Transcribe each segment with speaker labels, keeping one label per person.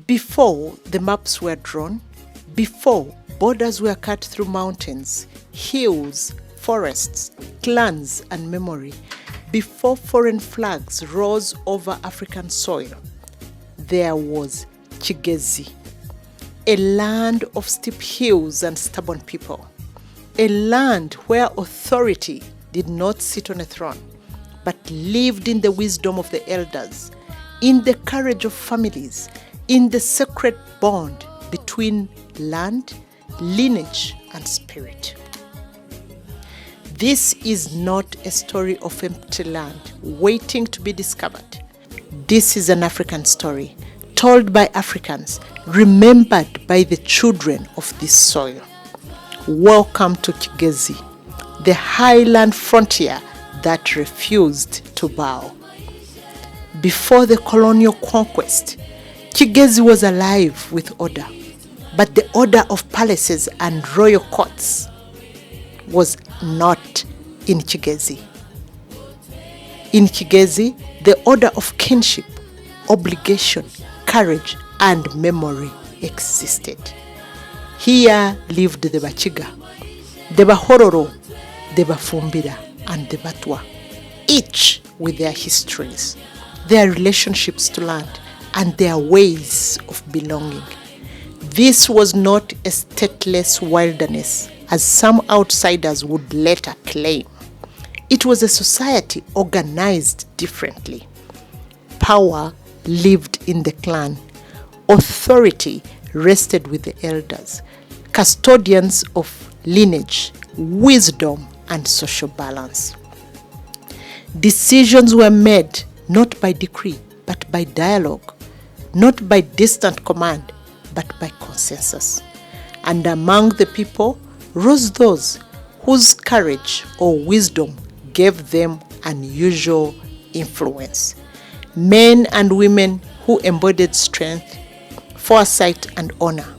Speaker 1: Before the maps were drawn, before borders were cut through mountains, hills, forests, clans, and memory, before foreign flags rose over African soil, there was Kigezi, a land of steep hills and stubborn people, a land where authority did not sit on a throne, but lived in the wisdom of the elders, in the courage of families, in the sacred bond between land, lineage, and spirit. This is not a story of empty land waiting to be discovered. This is an African story, told by Africans, remembered by the children of this soil. Welcome to Kigezi, the highland frontier that refused to bow. Before the colonial conquest, Kigezi was alive with order, but the order of palaces and royal courts was not in Kigezi. In Kigezi, the order of kinship, obligation, courage, and memory existed. Here lived the Bachiga, the Bahororo, the Bafumbira, and the Batwa, each with their histories, their relationships to land, and their ways of belonging. This was not a stateless wilderness, as some outsiders would later claim. It was a society organized differently. Power lived in the clan. Authority rested with the elders, custodians of lineage, wisdom, and social balance. Decisions were made not by decree, but by dialogue, not by distant command, but by consensus. And among the people rose those whose courage or wisdom gave them unusual influence. Men and women who embodied strength, foresight, and honor.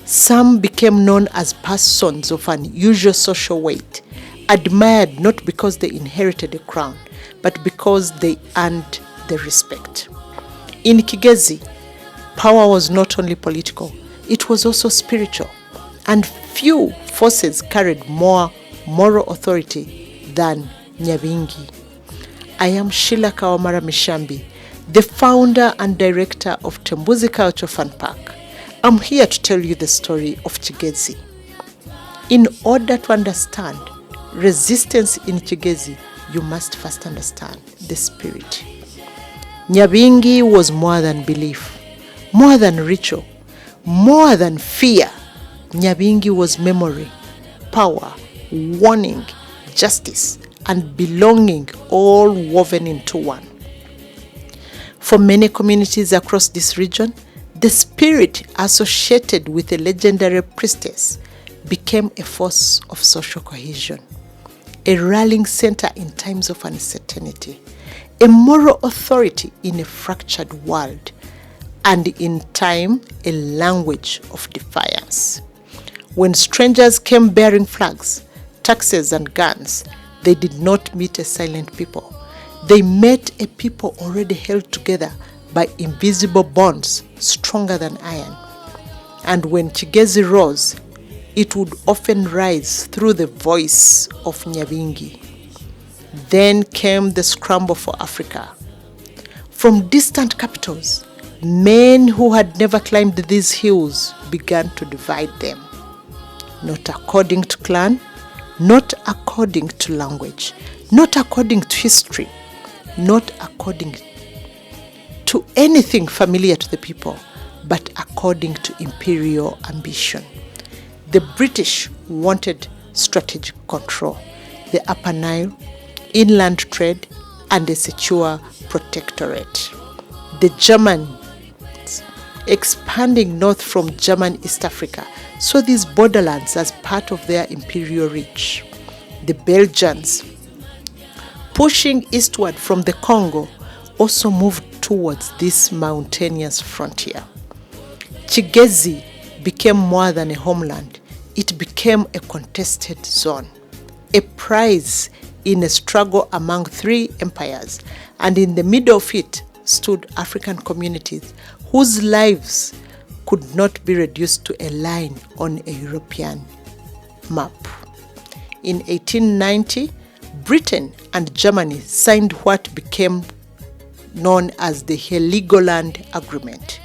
Speaker 1: Some became known as persons of unusual social weight, admired not because they inherited a crown, but because they earned the respect. In Kigezi, power was not only political, it was also spiritual, and few forces carried more moral authority than Nyabingi. I am Sheila Kawamara Mishambi, the founder and director of Tembuzi Cultural Fun Park. I'm here to tell you the story of Kigezi. In order to understand resistance in Kigezi, you must first understand the spirit. Nyabingi was more than belief, more than ritual, more than fear. Nyabingi was memory, power, warning, justice, and belonging, all woven into one. For many communities across this region, the spirit associated with a legendary priestess became a force of social cohesion, a rallying center in times of uncertainty, a moral authority in a fractured world, and in time, a language of defiance. When strangers came bearing flags, taxes, and guns, they did not meet a silent people. They met a people already held together by invisible bonds stronger than iron. And when Kigezi rose, it would often rise through the voice of Nyabingi. Then came the scramble for Africa. From distant capitals, men who had never climbed these hills began to divide them. Not according to clan, not according to language, not according to history, not according to anything familiar to the people, but according to imperial ambition. The British wanted strategic control, the Upper Nile, inland trade, and a secure protectorate. The Germans, expanding north from German East Africa, saw these borderlands as part of their imperial reach. The Belgians, pushing eastward from the Congo, also moved towards this mountainous frontier. Kigezi became more than a homeland. It became a contested zone, a prize in a struggle among three empires, and in the middle of it stood African communities whose lives could not be reduced to a line on a European map. In 1890, Britain and Germany signed what became known as the Heligoland Agreement.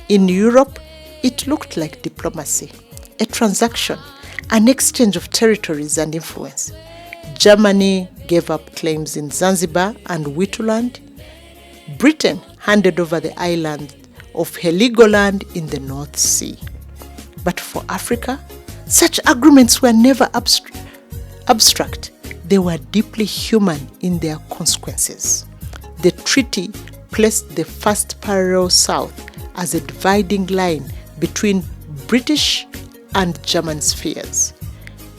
Speaker 1: In Europe, it looked like diplomacy, a transaction, an exchange of territories and influence. Germany gave up claims in Zanzibar and Wituland. Britain handed over the island of Heligoland in the North Sea. But for Africa, such agreements were never abstract. They were deeply human in their consequences. The treaty placed the first parallel south as a dividing line between British and German spheres.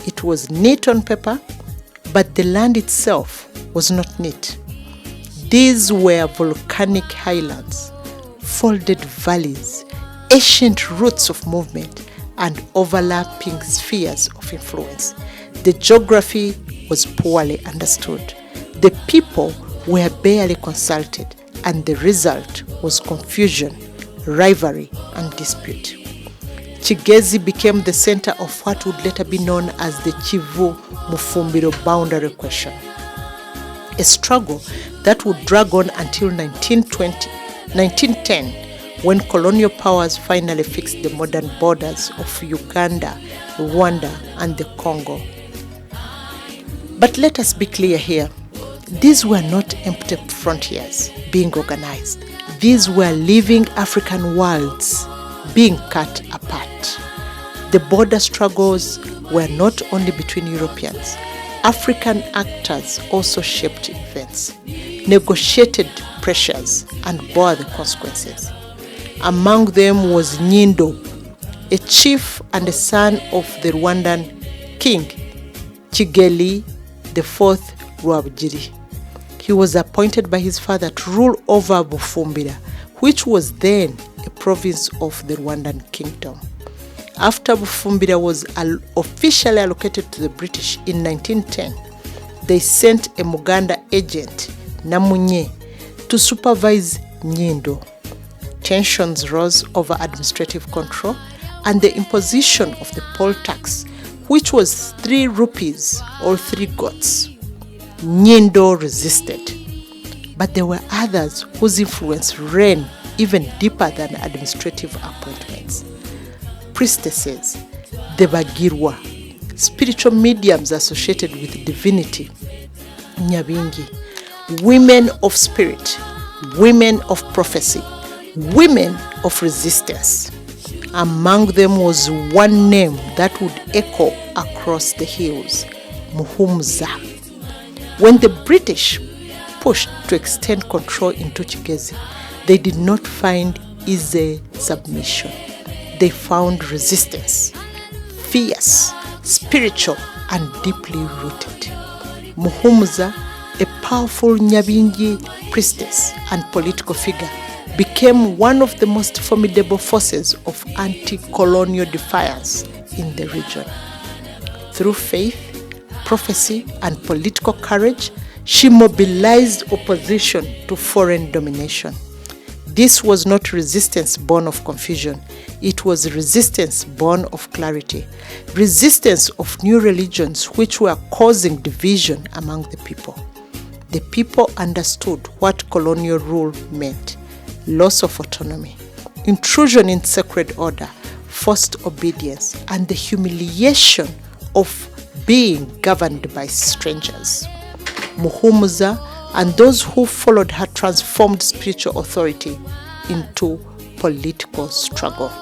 Speaker 1: It was neat on paper, but the land itself was not neat. These were volcanic highlands, folded valleys, ancient routes of movement, and overlapping spheres of influence. The geography was poorly understood. The people were barely consulted, and the result was confusion, rivalry, and dispute. Kigezi became the center of what would later be known as the Kivu-Mufumbiro boundary question, a struggle that would drag on until 1910, when colonial powers finally fixed the modern borders of Uganda, Rwanda, and the Congo. But let us be clear here. These were not empty frontiers being organized. These were living African worlds being cut apart. The border struggles were not only between Europeans. African actors also shaped events, negotiated pressures, and bore the consequences. Among them was Nyindo, a chief and a son of the Rwandan king, Kigeli IV Rwabugiri. He was appointed by his father to rule over Bufumbira, which was then a province of the Rwandan kingdom. After Bufumbira was officially allocated to the British in 1910, they sent a Muganda agent, Namunye, to supervise Nyindo. Tensions rose over administrative control and the imposition of the poll tax, which was 3 rupees or 3 goats. Nyindo resisted, but there were others whose influence ran even deeper than administrative appointments. Priestesses, the Bagirwa, spiritual mediums associated with divinity, Nyabingi, women of spirit, women of prophecy, women of resistance. Among them was one name that would echo across the hills, Muhumuza. When the British pushed to extend control into Kigezi, they did not find easy submission. They found resistance, fierce, spiritual, and deeply rooted. Muhumuza, a powerful Nyabingi priestess and political figure, became one of the most formidable forces of anti-colonial defiance in the region. Through faith, prophecy, and political courage, she mobilized opposition to foreign domination. This was not resistance born of confusion. It was resistance born of clarity, resistance of new religions which were causing division among the people. The people understood what colonial rule meant: loss of autonomy, intrusion in sacred order, forced obedience, and the humiliation of being governed by strangers. Muhumuza and those who followed her transformed spiritual authority into political struggle.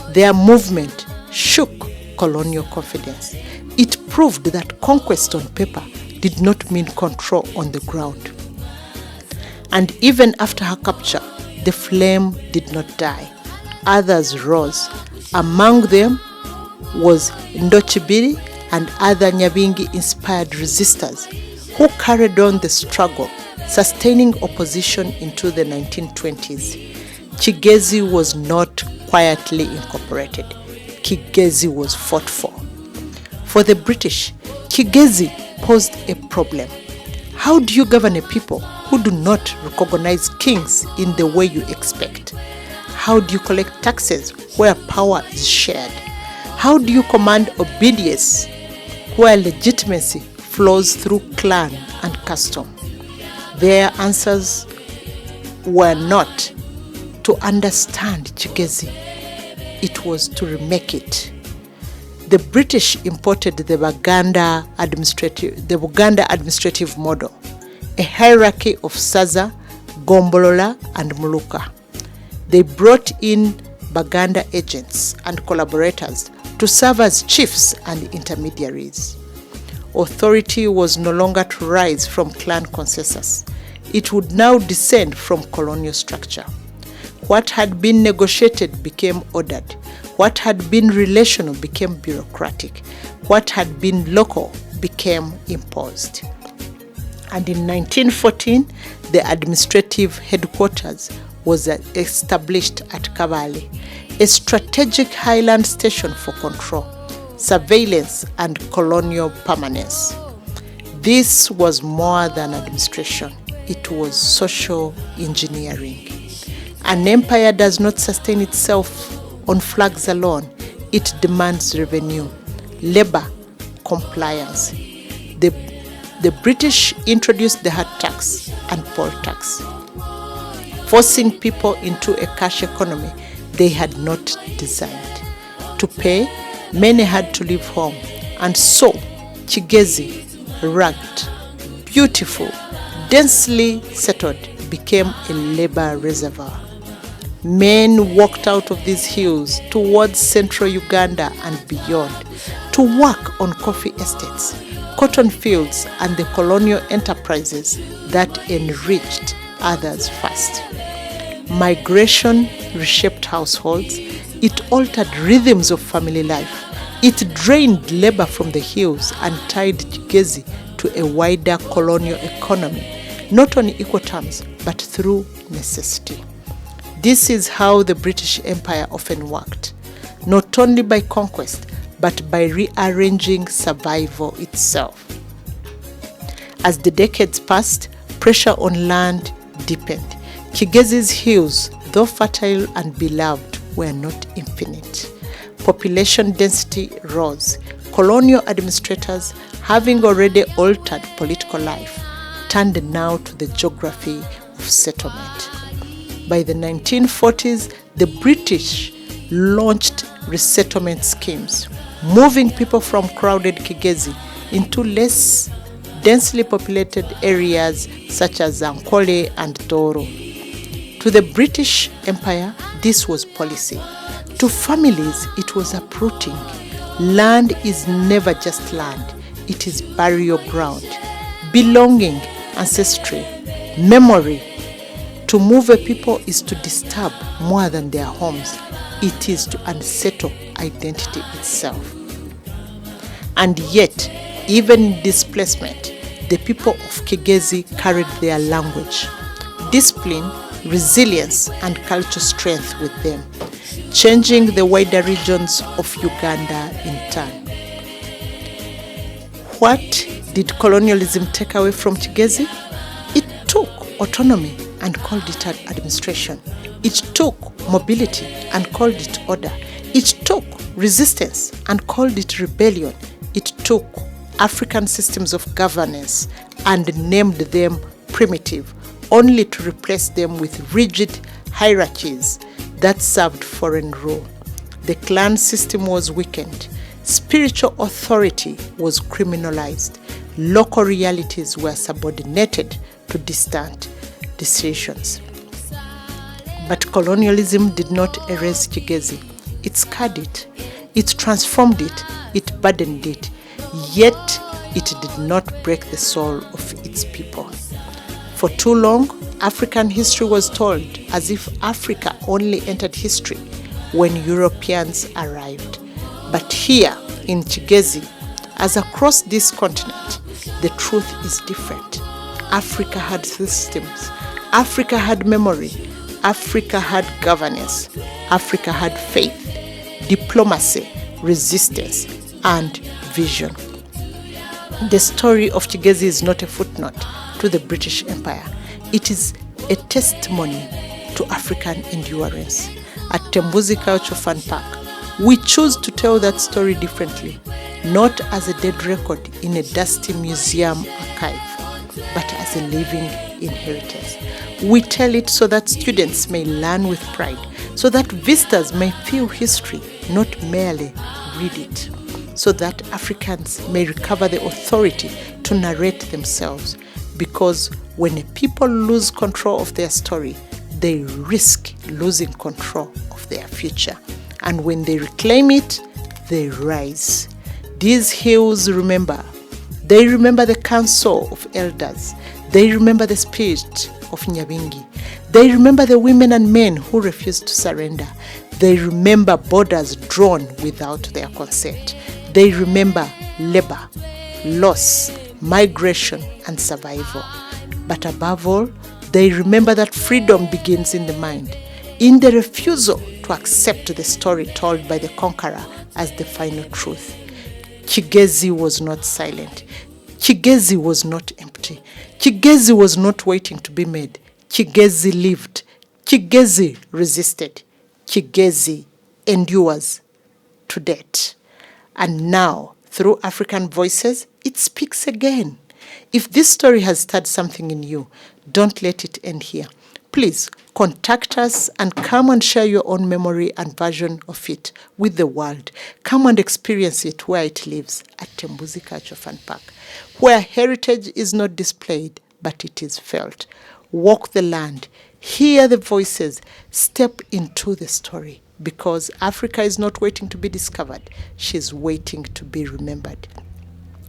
Speaker 1: Their movement shook colonial confidence. It proved that conquest on paper did not mean control on the ground. And even after her capture, the flame did not die. Others rose. Among them was Ndochibiri and other Nyabingi-inspired resistors who carried on the struggle, sustaining opposition into the 1920s. Kigezi was not quietly incorporated. Kigezi was fought for. For the British, Kigezi posed a problem. How do you govern a people who do not recognize kings in the way you expect? How do you collect taxes where power is shared? How do you command obedience where legitimacy flows through clan and custom? Their answers were not to understand Kigezi, it was to remake it. The British imported the Baganda administrative model, a hierarchy of Saza, Gombolola, and Muluka. They brought in Baganda agents and collaborators to serve as chiefs and intermediaries. Authority was no longer to rise from clan consensus. It would now descend from colonial structure. What had been negotiated became ordered. What had been relational became bureaucratic. What had been local became imposed. And in 1914, the administrative headquarters was established at Kabale, a strategic highland station for control, surveillance, and colonial permanence. This was more than administration. It was social engineering. An empire does not sustain itself on flags alone. It demands revenue, labor, compliance. The British introduced the hard tax and poll tax, forcing people into a cash economy they had not designed. To pay, many had to leave home, and so Kigezi, rugged, beautiful, densely settled, became a labor reservoir. Men walked out of these hills towards central Uganda and beyond to work on coffee estates, cotton fields, and the colonial enterprises that enriched others first. Migration reshaped households. It altered rhythms of family life. It drained labor from the hills and tied Kigezi to a wider colonial economy, not on equal terms, but through necessity. This is how the British Empire often worked, not only by conquest, but by rearranging survival itself. As the decades passed, pressure on land deepened. Kigezi's hills, though fertile and beloved, were not infinite. Population density rose. Colonial administrators, having already altered political life, turned now to the geography of settlement. By the 1940s, the British launched resettlement schemes, moving people from crowded Kigezi into less densely populated areas such as Ankole and Toro. To the British Empire, this was policy. To families, it was uprooting. Land is never just land. It is burial ground, belonging, ancestry, memory. To move a people is to disturb more than their homes. It is to unsettle identity itself. And yet, even in displacement, the people of Kigezi carried their language, discipline, resilience, and cultural strength with them, changing the wider regions of Uganda in turn. What did colonialism take away from Kigezi? It took autonomy and called it administration. It took mobility and called it order. It took resistance and called it rebellion. It took African systems of governance and named them primitive, only to replace them with rigid hierarchies that served foreign rule. The clan system was weakened. Spiritual authority was criminalized. Local realities were subordinated to distant decisions. But colonialism did not erase Kigezi. It scarred it. It transformed it. It burdened it. Yet it did not break the soul of its people. For too long, African history was told as if Africa only entered history when Europeans arrived. But here in Kigezi, as across this continent, the truth is different. Africa had systems. Africa had memory. Africa had governance. Africa had faith, diplomacy, resistance, and vision. The story of Kigezi is not a footnote to the British Empire. It is a testimony to African endurance. At Tembuzi Cultural Fun Park, we choose to tell that story differently, not as a dead record in a dusty museum archive, but as a living inheritance. We tell it so that students may learn with pride, so that visitors may feel history, not merely read it, so that Africans may recover the authority to narrate themselves. Because when a people lose control of their story, they risk losing control of their future. And when they reclaim it, they rise. These hills remember. They remember the council of elders. They remember the spirit of Nyabingi. They remember the women and men who refused to surrender. They remember borders drawn without their consent. They remember labor, loss, migration, and survival. But above all, they remember that freedom begins in the mind, in the refusal to accept the story told by the conqueror as the final truth. Kigezi was not silent. Kigezi was not empty. Kigezi was not waiting to be made. Kigezi lived. Kigezi resisted. Kigezi endures to death. And now, through African voices, it speaks again. If this story has stirred something in you, don't let it end here. Please contact us and come and share your own memory and version of it with the world. Come and experience it where it lives, at Tembuzi Cultural Fun Park, where heritage is not displayed, but it is felt. Walk the land, hear the voices, step into the story, because Africa is not waiting to be discovered. She's waiting to be remembered.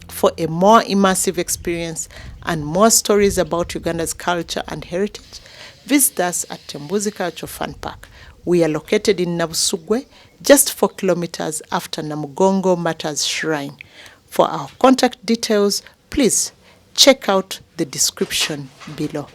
Speaker 1: For a more immersive experience and more stories about Uganda's culture and heritage, visit us at Tembuzi Cultural Fun Park. We are located in Nabusugwe, just 4 kilometers after Namugongo Matters Shrine. For our contact details, please check out the description below.